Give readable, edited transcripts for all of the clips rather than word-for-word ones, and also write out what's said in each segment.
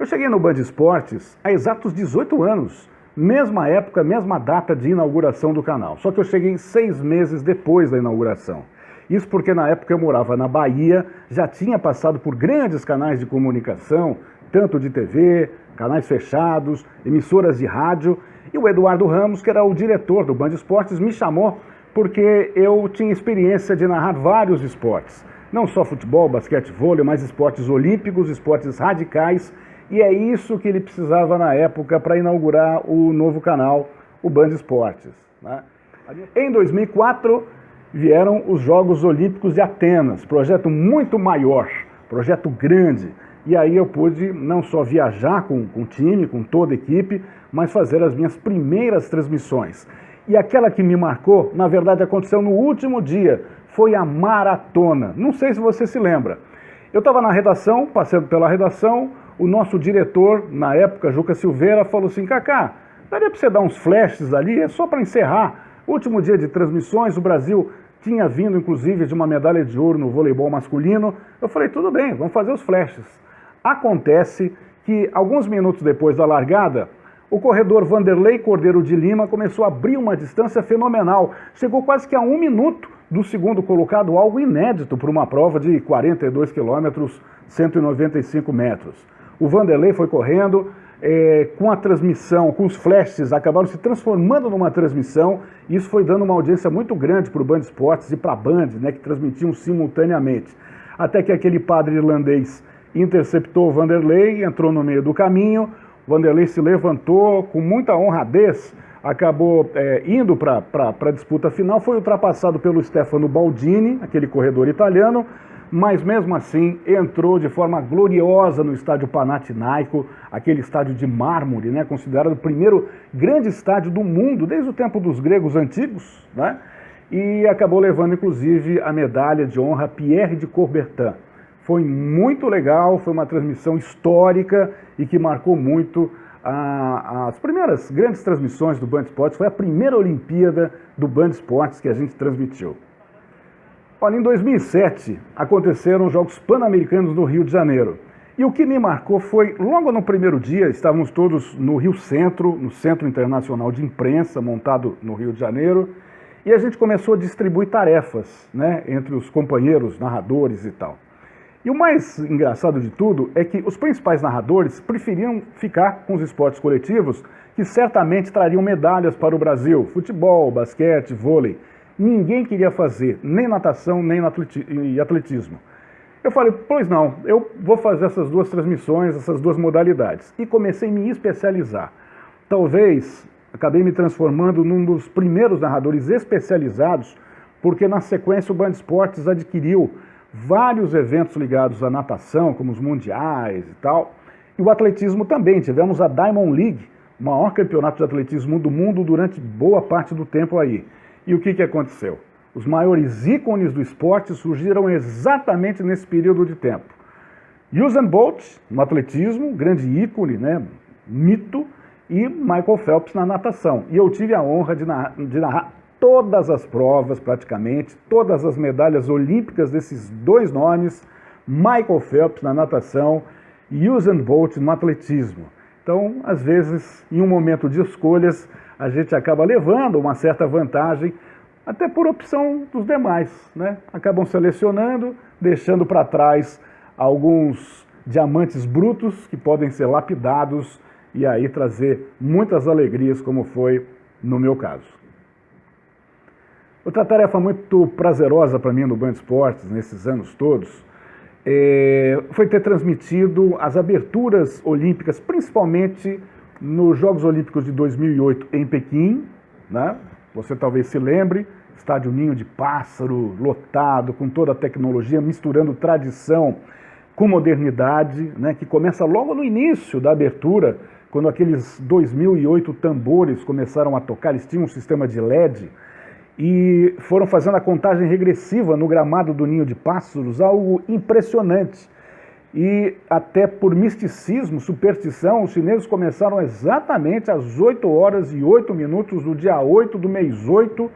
Eu cheguei no Band Esportes há exatos 18 anos, mesma época, mesma data de inauguração do canal. Só que eu cheguei 6 meses depois da inauguração. Isso porque na época eu morava na Bahia, já tinha passado por grandes canais de comunicação, tanto de TV, canais fechados, emissoras de rádio, e o Eduardo Ramos, que era o diretor do Band Esportes, me chamou porque eu tinha experiência de narrar vários esportes. Não só futebol, basquete, vôlei, mas esportes olímpicos, esportes radicais, e é isso que ele precisava na época para inaugurar o novo canal, o Band Esportes, né? Em 2004, vieram os Jogos Olímpicos de Atenas, projeto muito maior, projeto grande. E aí eu pude não só viajar com o time, com toda a equipe, mas fazer as minhas primeiras transmissões. E aquela que me marcou, na verdade, aconteceu no último dia, foi a maratona. Não sei se você se lembra. Eu estava na redação, passando pela redação, o nosso diretor, na época, Juca Silveira, falou assim: Cacá, daria para você dar uns flashes ali, é só para encerrar. Último dia de transmissões, o Brasil tinha vindo, inclusive, de uma medalha de ouro no voleibol masculino. Eu falei, tudo bem, vamos fazer os flashes. Acontece que, alguns minutos depois da largada, o corredor Vanderlei Cordeiro de Lima começou a abrir uma distância fenomenal. Chegou quase que a 1 minuto do segundo colocado, algo inédito para uma prova de 42 quilômetros, 195 metros. O Vanderlei foi correndo, com a transmissão, com os flashes, acabaram se transformando numa transmissão, e isso foi dando uma audiência muito grande para o Band Esportes e para a Band, né, que transmitiam simultaneamente. Até que aquele padre irlandês interceptou o Vanderlei, entrou no meio do caminho, o Vanderlei se levantou com muita honradez, acabou indo para a disputa final, foi ultrapassado pelo Stefano Baldini, aquele corredor italiano, mas mesmo assim entrou de forma gloriosa no estádio Panathinaiko, aquele estádio de mármore, né, considerado o primeiro grande estádio do mundo, desde o tempo dos gregos antigos, né, e acabou levando inclusive a medalha de honra Pierre de Coubertin. Foi muito legal, foi uma transmissão histórica e que marcou muito as primeiras grandes transmissões do Band Esportes. Foi a primeira Olimpíada do Band Esportes que a gente transmitiu. Olha, em 2007 aconteceram os Jogos Pan-Americanos no Rio de Janeiro. E o que me marcou foi, logo no primeiro dia, estávamos todos no Rio Centro, no Centro Internacional de Imprensa, montado no Rio de Janeiro, e a gente começou a distribuir tarefas, né, entre os companheiros, narradores e tal. E o mais engraçado de tudo é que os principais narradores preferiam ficar com os esportes coletivos que certamente trariam medalhas para o Brasil, futebol, basquete, vôlei. Ninguém queria fazer nem natação, nem atletismo. Eu falei, pois não, eu vou fazer essas duas transmissões, essas duas modalidades. E comecei a me especializar. Talvez acabei me transformando num dos primeiros narradores especializados, porque na sequência o Band Esportes adquiriu vários eventos ligados à natação, como os mundiais e tal, e o atletismo também. Tivemos a Diamond League, o maior campeonato de atletismo do mundo durante boa parte do tempo aí. E o que aconteceu? Os maiores ícones do esporte surgiram exatamente nesse período de tempo. Usain Bolt, no atletismo, grande ícone, né, mito, e Michael Phelps na natação. E eu tive a honra de narrar todas as provas, praticamente, todas as medalhas olímpicas desses dois nomes, Michael Phelps na natação e Usain Bolt no atletismo. Então, às vezes, em um momento de escolhas, a gente acaba levando uma certa vantagem, até por opção dos demais, né? Acabam selecionando, deixando para trás alguns diamantes brutos que podem ser lapidados e aí trazer muitas alegrias, como foi no meu caso. Outra tarefa muito prazerosa para mim no Band Esportes, nesses anos todos, foi ter transmitido as aberturas olímpicas, principalmente nos Jogos Olímpicos de 2008 em Pequim, né? Você talvez se lembre, estádio Ninho de Pássaro, lotado, com toda a tecnologia, misturando tradição com modernidade, né? Que começa logo no início da abertura, quando aqueles 2008 tambores começaram a tocar, eles tinham um sistema de LED, e foram fazendo a contagem regressiva no gramado do Ninho de Pássaros, algo impressionante. E até por misticismo, superstição, os chineses começaram exatamente às 8 horas e 8 minutos do dia 8 do mês 8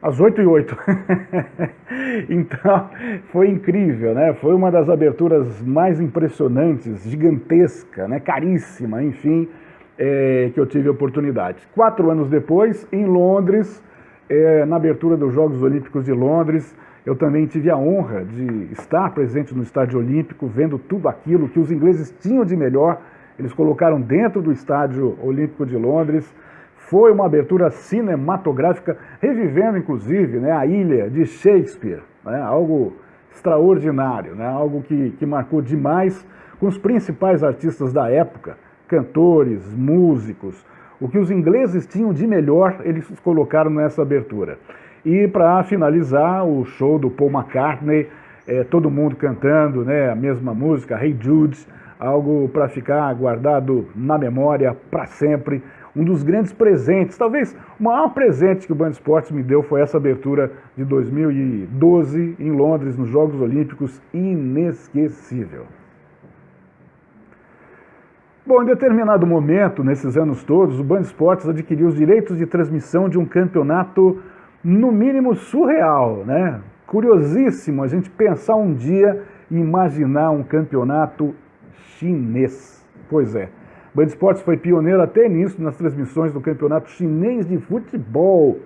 Às 8h08. Então, foi incrível, né? Foi uma das aberturas mais impressionantes, gigantesca, né? Caríssima, enfim, que eu tive a oportunidade. 4 anos depois, em Londres, na abertura dos Jogos Olímpicos de Londres, eu também tive a honra de estar presente no Estádio Olímpico, vendo tudo aquilo que os ingleses tinham de melhor. Eles colocaram dentro do Estádio Olímpico de Londres. Foi uma abertura cinematográfica, revivendo inclusive, né, a Ilha de Shakespeare, né, algo extraordinário, né, algo que marcou demais, com os principais artistas da época, cantores, músicos. O que os ingleses tinham de melhor, eles colocaram nessa abertura. E para finalizar, o show do Paul McCartney, todo mundo cantando, né, a mesma música, Hey Jude, algo para ficar guardado na memória para sempre. Um dos grandes presentes, talvez o maior presente que o Band Esportes me deu foi essa abertura de 2012 em Londres, nos Jogos Olímpicos, inesquecível. Bom, em determinado momento, nesses anos todos, o Band Esportes adquiriu os direitos de transmissão de um campeonato, no mínimo, surreal, né? Curiosíssimo a gente pensar um dia e imaginar um campeonato chinês. Pois é. Band Esportes foi pioneiro até nisso, nas transmissões do campeonato chinês de futebol.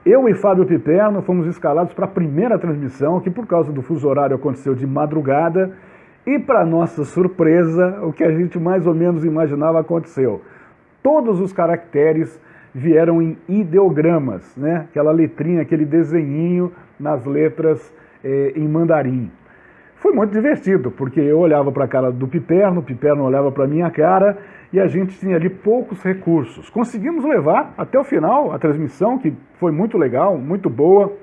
Eu e Fábio Piperno fomos escalados para a primeira transmissão, que por causa do fuso horário aconteceu de madrugada, e para nossa surpresa, o que a gente mais ou menos imaginava aconteceu. Todos os caracteres vieram em ideogramas, né? Aquela letrinha, aquele desenhinho nas letras em mandarim. Foi muito divertido, porque eu olhava para a cara do Piperno, o Piperno olhava para a minha cara, e a gente tinha ali poucos recursos. Conseguimos levar até o final a transmissão, que foi muito legal, muito boa.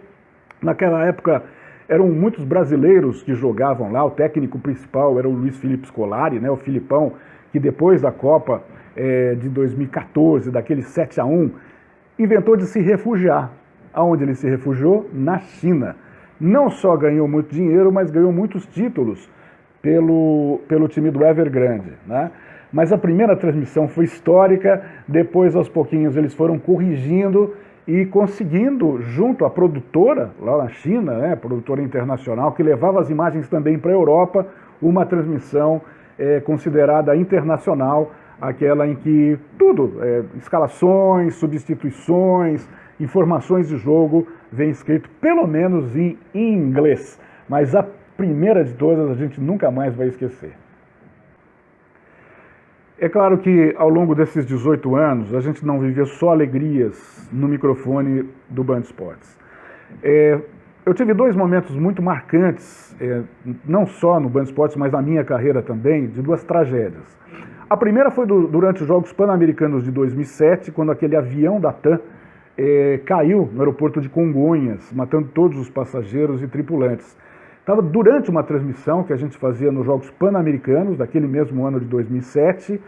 Naquela época eram muitos brasileiros que jogavam lá, o técnico principal era o Luiz Felipe Scolari, né, o Filipão, que depois da Copa de 2014, daquele 7-1, inventou de se refugiar. Aonde ele se refugiou? Na China. Não só ganhou muito dinheiro, mas ganhou muitos títulos pelo time do Evergrande, né? Mas a primeira transmissão foi histórica, depois aos pouquinhos eles foram corrigindo e conseguindo, junto à produtora, lá na China, né, produtora internacional, que levava as imagens também para a Europa, uma transmissão considerada internacional, aquela em que tudo, escalações, substituições, informações de jogo, vem escrito pelo menos em inglês. Mas a primeira de todas a gente nunca mais vai esquecer. É claro que ao longo desses 18 anos a gente não vivia só alegrias no microfone do Band Esportes. Eu tive 2 momentos muito marcantes, não só no Band Esportes, mas na minha carreira também, de 2 tragédias. A primeira foi durante os Jogos Pan-Americanos de 2007, quando aquele avião da TAM caiu no aeroporto de Congonhas, matando todos os passageiros e tripulantes. Estava durante uma transmissão que a gente fazia nos Jogos Pan-Americanos, daquele mesmo ano de 2007,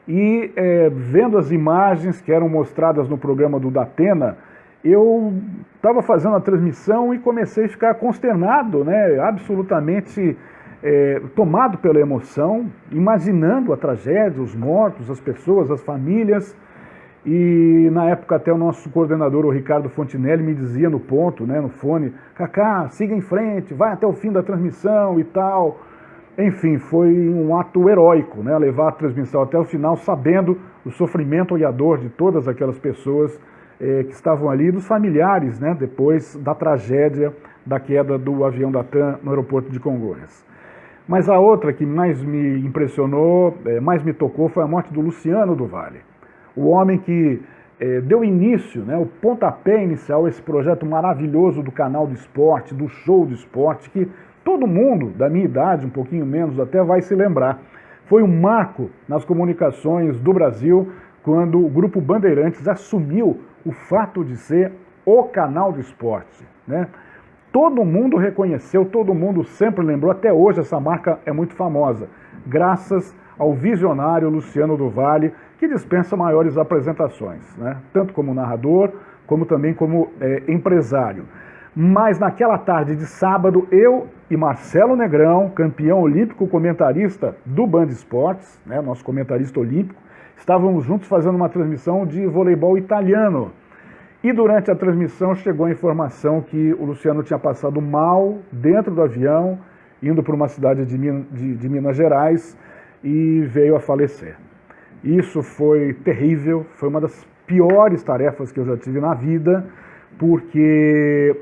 e vendo as imagens que eram mostradas no programa do Datena, eu estava fazendo a transmissão e comecei a ficar consternado, né, absolutamente tomado pela emoção, imaginando a tragédia, os mortos, as pessoas, as famílias. E na época até o nosso coordenador, o Ricardo Fontinelli, me dizia no ponto, né, no fone: Cacá, siga em frente, vai até o fim da transmissão e tal. Enfim, foi um ato heróico, né, levar a transmissão até o final, sabendo o sofrimento e a dor de todas aquelas pessoas que estavam ali, dos familiares, né, depois da tragédia da queda do avião da TAM no aeroporto de Congonhas. Mas a outra que mais me impressionou, mais me tocou, foi a morte do Luciano do Vale. O homem que deu início, né, o pontapé inicial a esse projeto maravilhoso do canal do esporte, do show do esporte, que todo mundo da minha idade, um pouquinho menos até, vai se lembrar. Foi um marco nas comunicações do Brasil, quando o Grupo Bandeirantes assumiu o fato de ser o canal do esporte, né? Todo mundo reconheceu, todo mundo sempre lembrou, até hoje essa marca é muito famosa, graças ao visionário Luciano do Vale, que dispensa maiores apresentações, né? Tanto como narrador, como também como empresário. Mas naquela tarde de sábado, eu e Marcelo Negrão, campeão olímpico comentarista do Band Esportes, né, nosso comentarista olímpico, estávamos juntos fazendo uma transmissão de voleibol italiano. E durante a transmissão chegou a informação que o Luciano tinha passado mal dentro do avião, indo para uma cidade de Minas Gerais, e veio a falecer. Isso foi terrível, foi uma das piores tarefas que eu já tive na vida, porque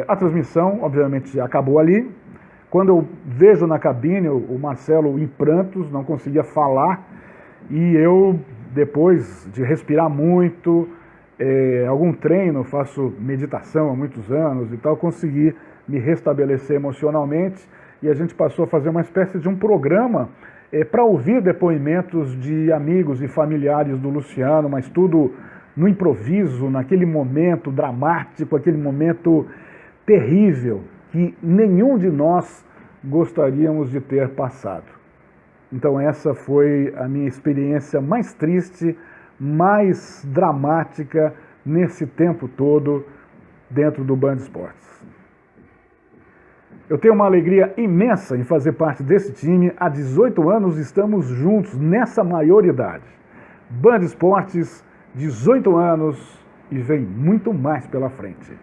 a transmissão, obviamente, acabou ali. Quando eu vejo na cabine o Marcelo em prantos, não conseguia falar, e eu, depois de respirar muito, algum treino, faço meditação há muitos anos e tal, consegui me restabelecer emocionalmente, e a gente passou a fazer uma espécie de um programa para ouvir depoimentos de amigos e familiares do Luciano, mas tudo no improviso, naquele momento dramático, aquele momento terrível que nenhum de nós gostaríamos de ter passado. Então essa foi a minha experiência mais triste, mais dramática nesse tempo todo dentro do Band Esportes. Eu tenho uma alegria imensa em fazer parte desse time. Há 18 anos estamos juntos nessa maioridade. Band Esportes, 18 anos e vem muito mais pela frente.